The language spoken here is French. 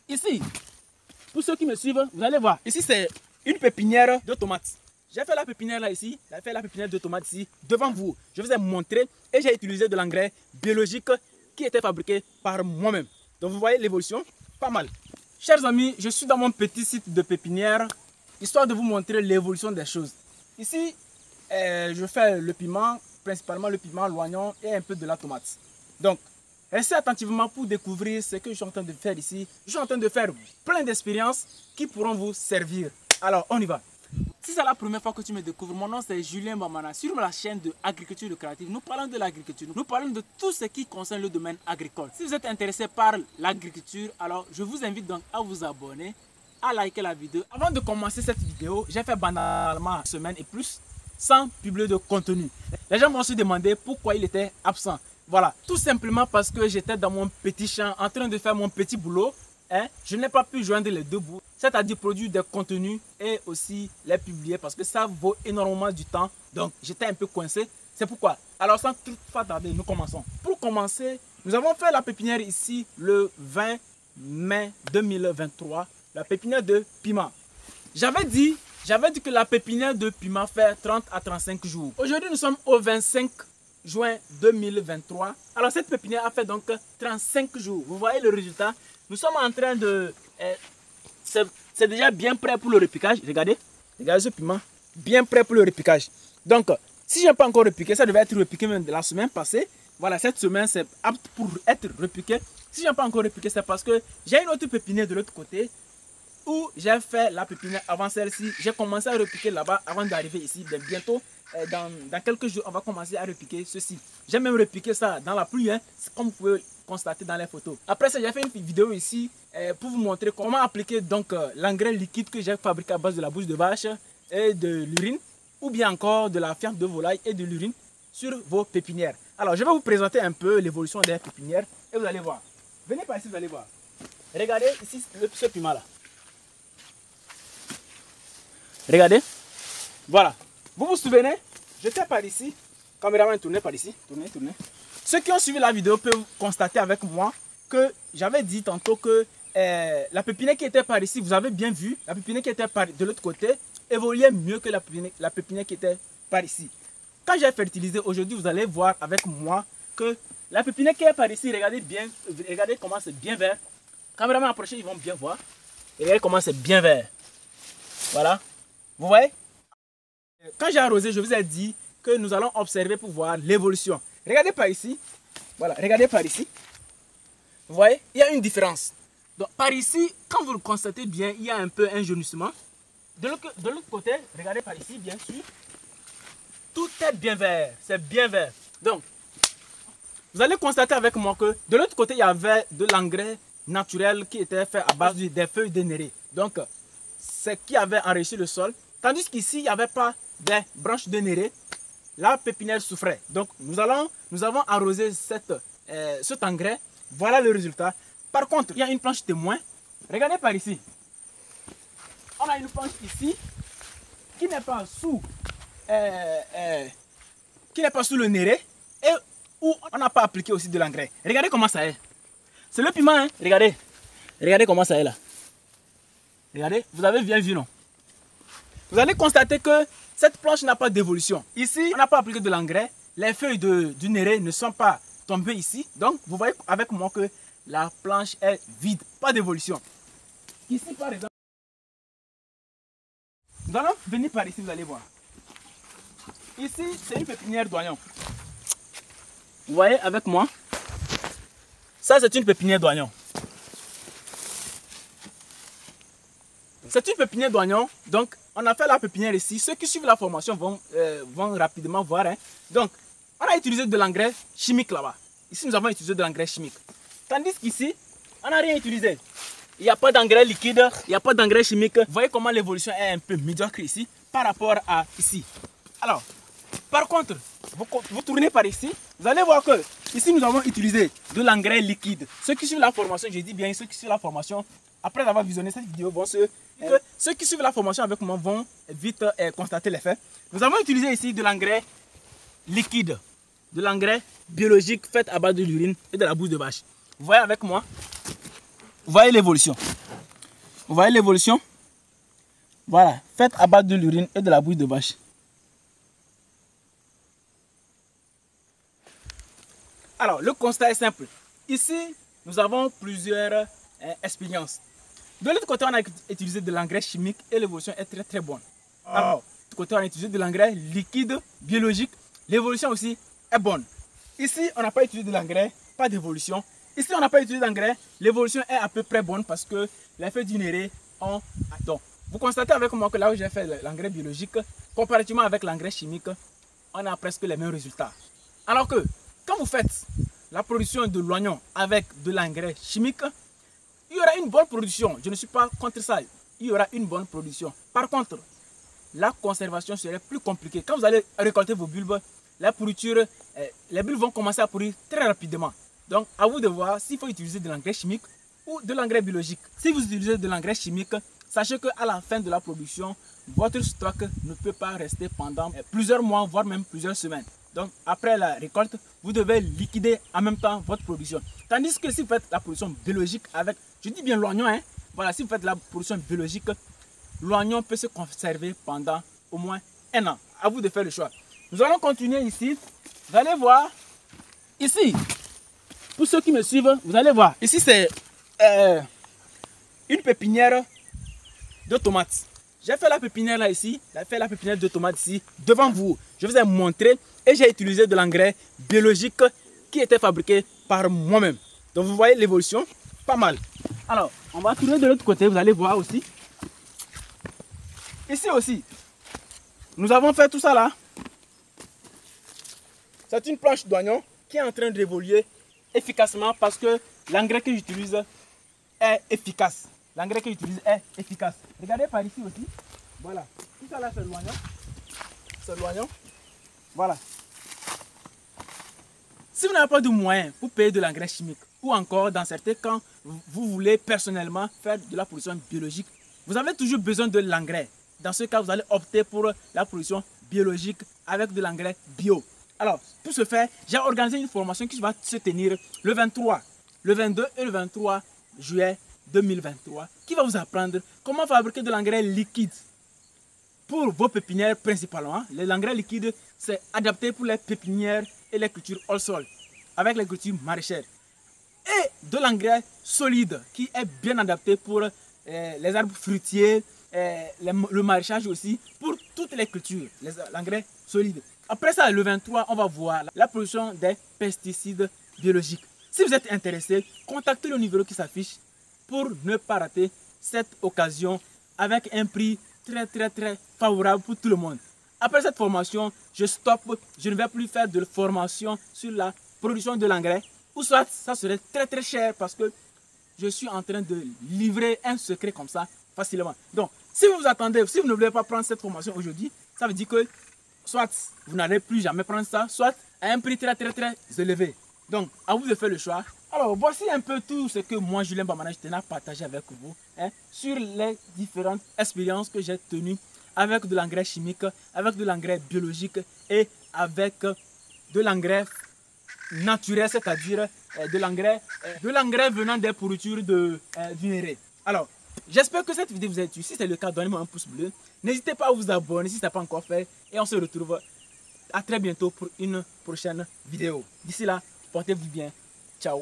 Ici, pour ceux qui me suivent, vous allez voir. Ici, c'est une pépinière de tomates. J'ai fait la pépinière là ici. J'ai fait la pépinière de tomates ici, devant vous. Je vous ai montré et j'ai utilisé de l'engrais biologique qui était fabriqué par moi-même. Donc vous voyez l'évolution, pas mal. Chers amis, je suis dans mon petit site de pépinière, histoire de vous montrer l'évolution des choses. Ici, je fais le piment, principalement le piment, l'oignon et un peu de la tomate. Donc, restez attentivement pour découvrir ce que je suis en train de faire ici. Je suis en train de faire plein d'expériences qui pourront vous servir. Alors, on y va. Si c'est la première fois que tu me découvres, mon nom c'est Julien Bamana. Sur la chaîne de Agriculture Lucrative, nous parlons de l'agriculture. Nous parlons de tout ce qui concerne le domaine agricole. Si vous êtes intéressé par l'agriculture, alors je vous invite donc à vous abonner, à liker la vidéo. Avant de commencer cette vidéo, j'ai fait banalement une semaine et plus sans publier de contenu. Les gens m'ont aussi demandé pourquoi il était absent. Voilà, tout simplement parce que j'étais dans mon petit champ en train de faire mon petit boulot. Je n'ai pas pu joindre les deux bouts, c'est-à-dire produire des contenus et aussi les publier parce que ça vaut énormément du temps. Donc j'étais un peu coincé, c'est pourquoi. Alors sans trop tarder, nous commençons. Pour commencer, nous avons fait la pépinière ici le 20 mai 2023, la pépinière de piment. J'avais dit que la pépinière de piment fait 30 à 35 jours. Aujourd'hui nous sommes au 25 juin 2023. Alors cette pépinière a fait donc 35 jours. Vous voyez le résultat. Nous sommes en train de... c'est déjà bien prêt pour le repiquage. Regardez ce piment. Bien prêt pour le repiquage. Donc, si je n'ai pas encore repiqué, ça devait être repiqué même de la semaine passée. Voilà, cette semaine, c'est apte pour être repiqué. Si je n'ai pas encore repiqué, c'est parce que j'ai une autre pépinière de l'autre côté où j'ai fait la pépinière avant celle-ci. J'ai commencé à repiquer là-bas avant d'arriver ici. Mais bientôt, dans quelques jours, on va commencer à repiquer ceci. J'ai même repiqué ça dans la pluie, comme vous pouvez constater dans les photos. Après ça, j'ai fait une vidéo ici pour vous montrer comment appliquer donc l'engrais liquide que j'ai fabriqué à base de la bouse de vache et de l'urine, ou bien encore de la fiente de volaille et de l'urine sur vos pépinières. Alors, je vais vous présenter un peu l'évolution des pépinières et vous allez voir. Venez par ici, vous allez voir. Regardez ici ce piment là. Regardez. Voilà. Vous vous souvenez? J'étais par ici. Caméraman, tournez par ici. Tournez. Ceux qui ont suivi la vidéo peuvent constater avec moi que j'avais dit tantôt que la pépinière qui était par ici, vous avez bien vu, la pépinière qui était de l'autre côté évoluait mieux que la pépinière qui était par ici. Quand j'ai fertilisé aujourd'hui, vous allez voir avec moi que la pépinière qui est par ici, regardez bien, regardez comment c'est bien vert. Caméraman approché, ils vont bien voir. Regardez comment c'est bien vert. Voilà. Vous voyez? Quand j'ai arrosé, je vous ai dit que nous allons observer pour voir l'évolution. Regardez par ici. Voilà, regardez par ici. Vous voyez, il y a une différence. Donc par ici, quand vous le constatez bien, il y a un peu un jaunissement. De l'autre côté, regardez par ici, bien sûr. Tout est bien vert. C'est bien vert. Donc, vous allez constater avec moi que de l'autre côté, il y avait de l'engrais naturel qui était fait à base des feuilles de néré. Donc, c'est qui avait enrichi le sol. Tandis qu'ici, il n'y avait pas des branches de néré. La pépinière souffrait. Donc, nous avons arrosé cet engrais. Voilà le résultat. Par contre, il y a une planche témoin. Regardez par ici. On a une planche ici qui n'est pas sous le néré et où on n'a pas appliqué aussi de l'engrais. Regardez comment ça est. C'est le piment, hein? Regardez. Regardez comment ça est là. Regardez, vous avez bien vu, non? Vous allez constater que cette planche n'a pas d'évolution. Ici, on n'a pas appliqué de l'engrais. Les feuilles du néré ne sont pas tombées ici. Donc, vous voyez avec moi que la planche est vide. Pas d'évolution. Ici, par exemple, nous allons venir par ici, vous allez voir. Ici, c'est une pépinière d'oignons. Vous voyez avec moi? Ça, c'est une pépinière d'oignons. C'est une pépinière d'oignons. Donc, on a fait la pépinière ici. Ceux qui suivent la formation vont rapidement voir. Donc, on a utilisé de l'engrais chimique là-bas. Ici, nous avons utilisé de l'engrais chimique. Tandis qu'ici, on n'a rien utilisé. Il n'y a pas d'engrais liquide, il n'y a pas d'engrais chimique. Vous voyez comment l'évolution est un peu médiocre ici par rapport à ici. Alors, par contre, vous tournez par ici, vous allez voir que ici, nous avons utilisé de l'engrais liquide. Ceux qui suivent la formation, je dis bien, ceux qui suivent la formation, après avoir visionné cette vidéo, ceux qui suivent la formation avec moi vont vite constater les faits. Nous avons utilisé ici de l'engrais liquide, de l'engrais biologique fait à base de l'urine et de la bouse de vache. Vous voyez avec moi? Vous voyez l'évolution. Vous voyez l'évolution? Voilà, faites abattre de l'urine et de la bouille de vache. Alors, le constat est simple. Ici, nous avons plusieurs expériences. De l'autre côté, on a utilisé de l'engrais chimique et l'évolution est très bonne. Alors, de l'autre côté, on a utilisé de l'engrais liquide, biologique. L'évolution aussi est bonne. Ici, on n'a pas utilisé de l'engrais, pas d'évolution. Ici, on n'a pas utilisé d'engrais, l'évolution est à peu près bonne parce que l'effet d'inéré ont atteint. Vous constatez avec moi que là où j'ai fait l'engrais biologique, comparativement avec l'engrais chimique, on a presque les mêmes résultats. Alors que, quand vous faites la production de l'oignon avec de l'engrais chimique, il y aura une bonne production. Je ne suis pas contre ça. Il y aura une bonne production. Par contre, la conservation serait plus compliquée. Quand vous allez récolter vos bulbes, la pourriture, les bulbes vont commencer à pourrir très rapidement. Donc, à vous de voir s'il faut utiliser de l'engrais chimique ou de l'engrais biologique. Si vous utilisez de l'engrais chimique, sachez qu'à la fin de la production, votre stock ne peut pas rester pendant plusieurs mois, voire même plusieurs semaines. Donc, après la récolte, vous devez liquider en même temps votre production. Tandis que si vous faites la production biologique avec, je dis bien l'oignon, hein, voilà, si vous faites la production biologique, l'oignon peut se conserver pendant au moins 1 an. À vous de faire le choix. Nous allons continuer ici. Vous allez voir, ici, pour ceux qui me suivent, vous allez voir, ici c'est une pépinière de tomates. J'ai fait la pépinière là ici, j'ai fait la pépinière de tomates ici, devant vous. Je vous ai montré et j'ai utilisé de l'engrais biologique qui était fabriqué par moi-même. Donc vous voyez l'évolution, pas mal. Alors, on va tourner de l'autre côté, vous allez voir aussi. Ici aussi, nous avons fait tout ça là. C'est une planche d'oignon qui est en train d'évoluer efficacement parce que l'engrais que j'utilise est efficace. L'engrais que j'utilise est efficace. Regardez par ici aussi. Voilà. Tout ça là, c'est l'oignon. C'est l'oignon. Voilà. Si vous n'avez pas de moyens pour payer de l'engrais chimique, ou encore dans certains cas, vous voulez personnellement faire de la production biologique, vous avez toujours besoin de l'engrais. Dans ce cas, vous allez opter pour la production biologique avec de l'engrais bio. Alors, pour ce faire, j'ai organisé une formation qui va se tenir le 23, le 22 et le 23 juillet 2023, qui va vous apprendre comment fabriquer de l'engrais liquide pour vos pépinières principalement. L'engrais liquide, c'est adapté pour les pépinières et les cultures hors sol, avec les cultures maraîchères. Et de l'engrais solide, qui est bien adapté pour les arbres fruitiers, le maraîchage aussi, pour toutes les cultures, l'engrais solide. Après ça, le 23, on va voir la production des pesticides biologiques. Si vous êtes intéressé, contactez le numéro qui s'affiche pour ne pas rater cette occasion avec un prix très favorable pour tout le monde. Après cette formation, je stoppe, je ne vais plus faire de formation sur la production de l'engrais, ou soit ça serait très cher parce que je suis en train de livrer un secret comme ça facilement. Donc, si vous attendez, si vous ne voulez pas prendre cette formation aujourd'hui, ça veut dire que soit vous n'allez plus jamais prendre ça, soit à un prix très élevé. Donc, à vous de faire le choix. Alors, voici un peu tout ce que moi, Julien Bamana, je tenais à partager avec vous sur les différentes expériences que j'ai tenues avec de l'engrais chimique, avec de l'engrais biologique et avec de l'engrais naturel, c'est-à-dire de l'engrais venant des pourritures d'inérés. Alors, j'espère que cette vidéo vous a plu. Si c'est le cas, donnez-moi un pouce bleu. N'hésitez pas à vous abonner si ce n'est pas encore fait. Et on se retrouve à très bientôt pour une prochaine vidéo. D'ici là, portez-vous bien. Ciao.